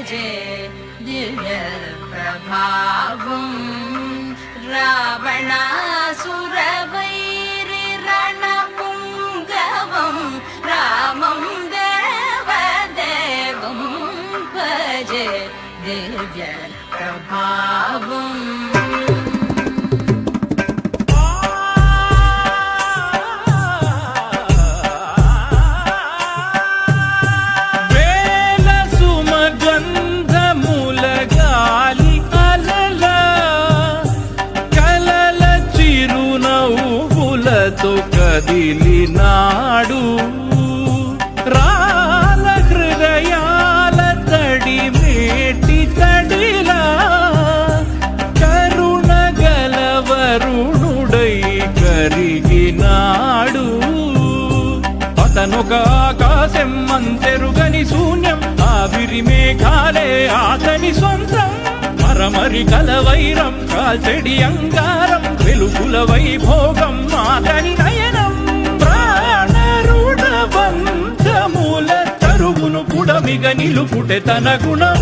భజే దివ్య ప్రభావం రావణాసురవైరి రణపుంగవం రామం దేవదేవం భజే దివ్య ప్రభావం కదిలినాడు రాల హృదయాల తడి మేటి తడిలా కరుణ గలవరుణుడై కరిగినాడు అతనొక ఆకాశం అంతెరుగని శూన్యం ఆవిరి మేఘాలే అతని సొంతం మరమరి కలవైరం కాల్చెడి అంగారం వెలుగుల వైభోగం మాతని నయనం ప్రాణరుణ బంధముల తరువును పుడమిగ నిలుపుటె తన గుణం